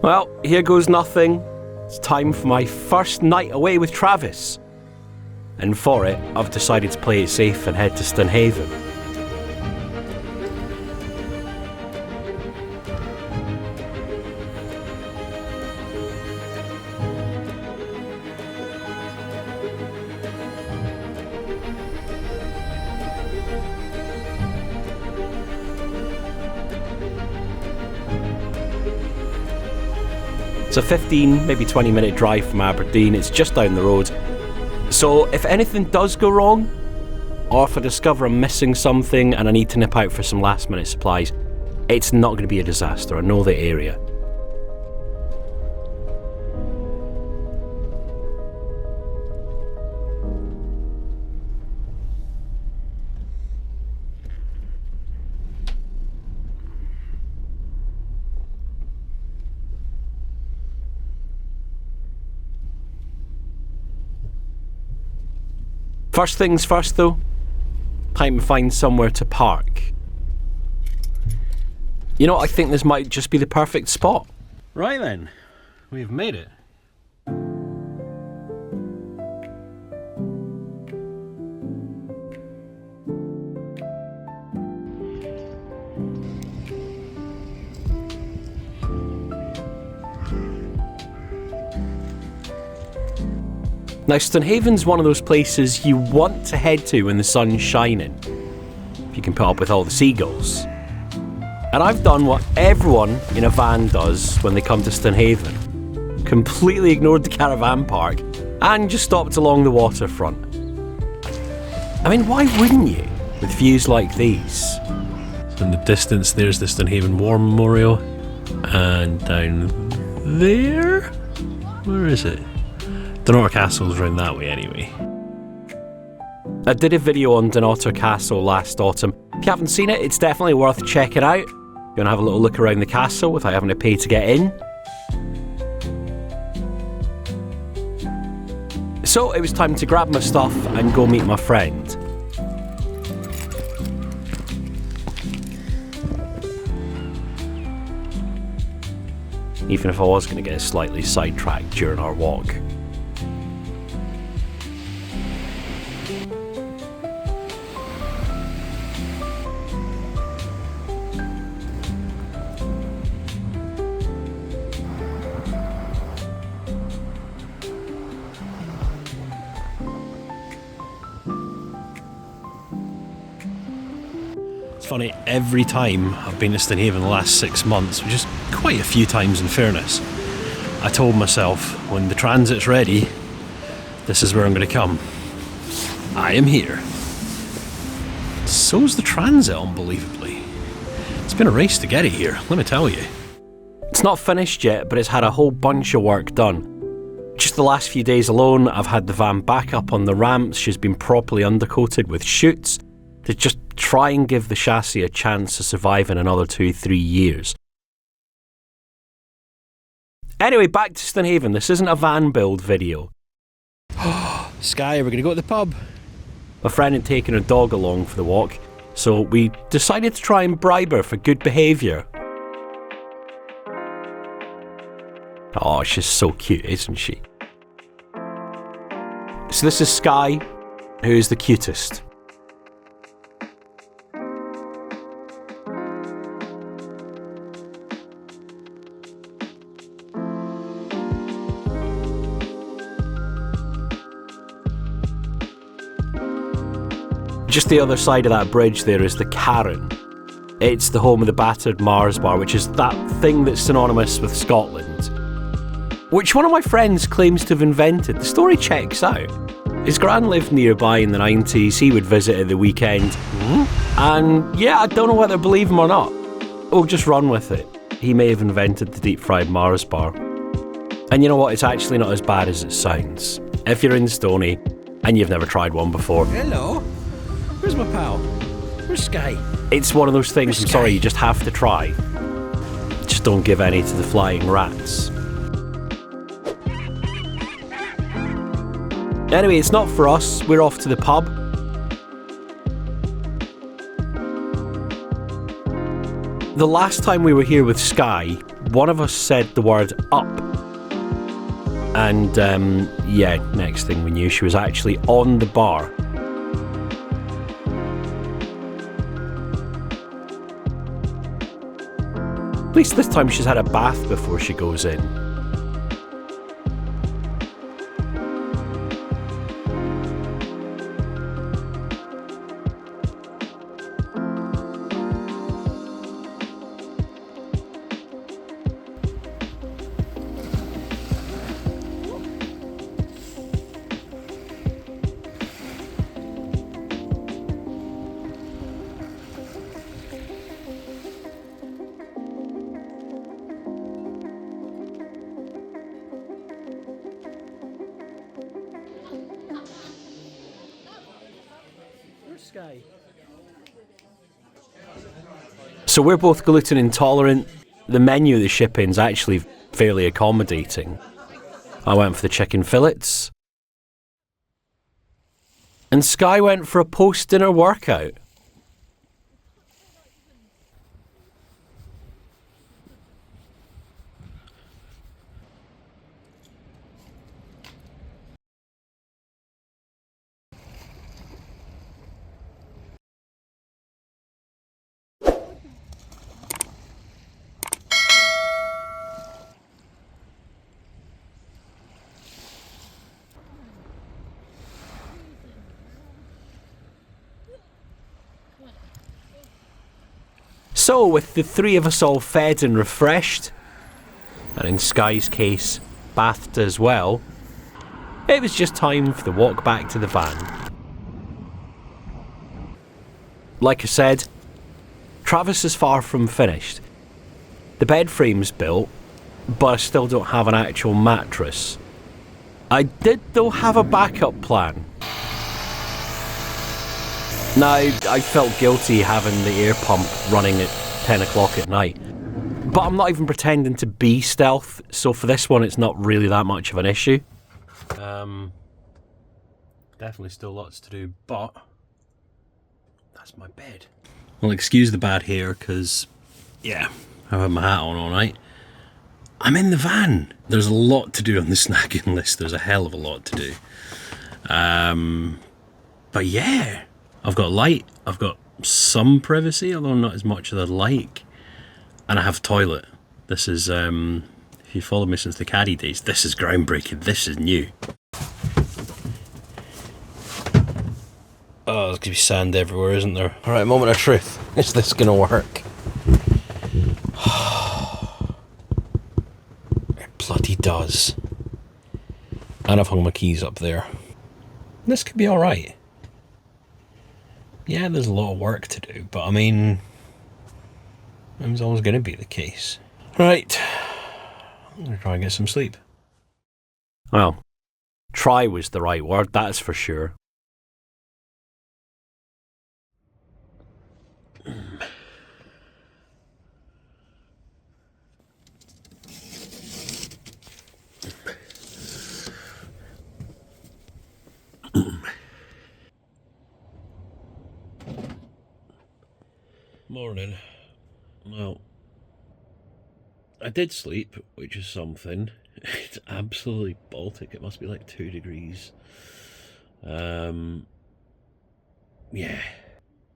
Well, here goes nothing. It's time for my first night away with Travis. And for it, I've decided to play it safe and head to Stonehaven. It's a 15, maybe 20-minute drive from Aberdeen. It's just down the road. So if anything does go wrong, or if I discover I'm missing something and I need to nip out for some last-minute supplies, it's not going to be a disaster. I know the area. First things first though, time to find somewhere to park. You know, I think this might just be the perfect spot. Right then, we've made it. Now, Stonehaven's one of those places you want to head to when the sun's shining, if you can put up with all the seagulls. And I've done what everyone in a van does when they come to Stonehaven. Completely ignored the caravan park and just stopped along the waterfront. I mean, why wouldn't you, with views like these? In the distance, there's the Stonehaven War Memorial. And down there? Where is it? Dunnottar Castle's around that way anyway. I did a video on Dunnottar Castle last autumn. If you haven't seen it, it's definitely worth checking out. You want to have a little look around the castle without having to pay to get in. So it was time to grab my stuff and go meet my friend. Even if I was going to get slightly sidetracked during our walk. Funny, every time I've been to Stonehaven the last 6 months, which is quite a few times in fairness, I told myself, when the transit's ready, this is where I'm going to come. I am here. So's the transit, unbelievably. It's been a race to get it here, let me tell you. It's not finished yet, but it's had a whole bunch of work done. Just the last few days alone, I've had the van back up on the ramps. She's been properly undercoated with chutes to just try and give the chassis a chance to survive in another 2-3 years. Anyway, back to Stonehaven. This isn't a van build video. Sky, we're going to go to the pub. My friend had taken her dog along for the walk, so we decided to try and bribe her for good behaviour. Oh, she's so cute, isn't she? So this is Sky, who is the cutest. Just the other side of that bridge there is the Cairn. It's the home of the battered Mars bar, which is that thing that's synonymous with Scotland, which one of my friends claims to have invented. The story checks out. His gran lived nearby in the 90s, he would visit at the weekend, and yeah, I don't know whether to believe him or not. We'll just run with it. He may have invented the deep-fried Mars bar. And you know what, it's actually not as bad as it sounds. If you're in Stoney, and you've never tried one before. Hello? Where's my pal? Where's Sky? It's one of those things, I'm sorry, you just have to try. Just don't give any to the flying rats. Anyway, it's not for us. We're off to the pub. The last time we were here with Sky, one of us said the word up. And yeah, next thing we knew, she was actually on the bar. At least this time she's had a bath before she goes in. So we're both gluten intolerant. The menu of the shipping's actually fairly accommodating. I went for the chicken fillets. And Sky went for a post-dinner workout. So, with the three of us all fed and refreshed, and in Sky's case, bathed as well, it was just time for the walk back to the van. Like I said, Travis is far from finished. The bed frame's built, but I still don't have an actual mattress. I did though have a backup plan. Now, I felt guilty having the air pump running at 10 o'clock at night. But I'm not even pretending to be stealth, so for this one it's not really that much of an issue. Definitely still lots to do, but that's my bed. Well, excuse the bad hair, because, yeah, I've had my hat on all night. I'm in the van. There's a lot to do on the snagging list. There's a hell of a lot to do. But yeah, I've got light, I've got some privacy, although not as much as I'd like, and I have a toilet. This is, if you followed me since the caddy days, this is groundbreaking, this is new. Oh, there's gonna be sand everywhere, isn't there? Alright, moment of truth. Is this gonna work? It bloody does. And I've hung my keys up there. This could be alright. Yeah, there's a lot of work to do, but I mean, it was always going to be the case. Right, I'm going to try and get some sleep. Well, try was the right word, that's for sure. Morning. Well, I did sleep, which is something. It's absolutely Baltic. It must be like 2 degrees. Yeah.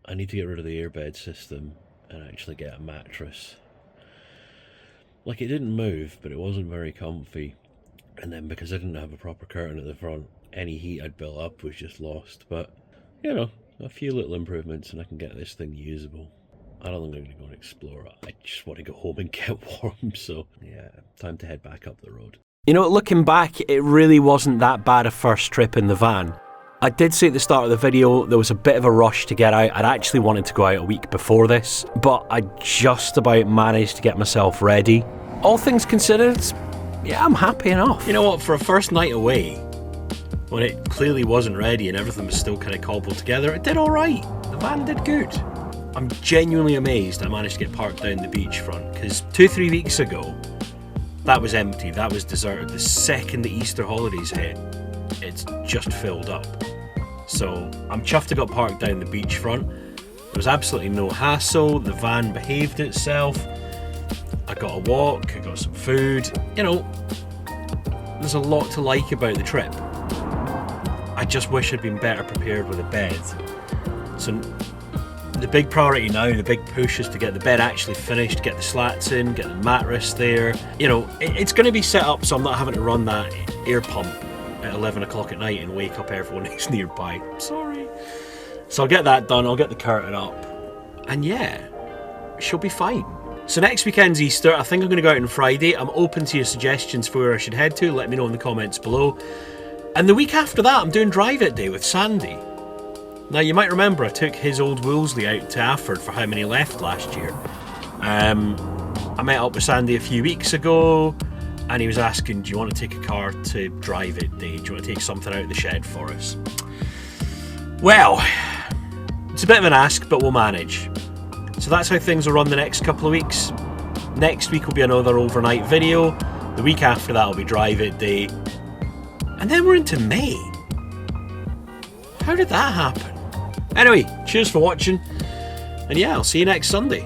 I need to get rid of the airbed system and actually get a mattress. Like, it didn't move, but it wasn't very comfy. And then because I didn't have a proper curtain at the front, any heat I'd built up was just lost. But, you know, a few little improvements and I can get this thing usable. I don't think I'm going to go and explore it. I just want to go home and get warm, so yeah, time to head back up the road. You know, looking back, it really wasn't that bad a first trip in the van. I did say at the start of the video there was a bit of a rush to get out. I'd actually wanted to go out a week before this, but I just about managed to get myself ready. All things considered, yeah, I'm happy enough. You know what, for a first night away, when it clearly wasn't ready and everything was still kind of cobbled together, it did alright. The van did good. I'm genuinely amazed I managed to get parked down the beachfront, because 2-3 weeks ago, that was empty, that was deserted the second the Easter holidays hit. it's just filled up. So I'm chuffed it got parked down the beachfront. There was absolutely no hassle, the van behaved itself. I got a walk, I got some food. You know, there's a lot to like about the trip. I just wish I'd been better prepared with a bed. So the big priority now, the big push is to get the bed actually finished, get the slats in, get the mattress there. You know, it's going to be set up so I'm not having to run that air pump at 11 o'clock at night and wake up everyone who's nearby. Sorry. So I'll get that done, I'll get the curtain up, and yeah, she'll be fine. So next weekend's Easter. I think I'm going to go out on Friday. I'm open to your suggestions for where I should head to. Let me know in the comments below. And the week after that, I'm doing Drive It Day with Sandy. Now, you might remember I took his old Woolsley out to Afford for how many left last year. I met up with Sandy a few weeks ago, and he was asking, do you want to take a car to Drive It Day? Do you want to take something out of the shed for us? Well, it's a bit of an ask, but we'll manage. So that's how things will run the next couple of weeks. Next week will be another overnight video. The week after that will be Drive It Day. And then we're into May. How did that happen? Anyway, cheers for watching. And yeah, I'll see you next Sunday.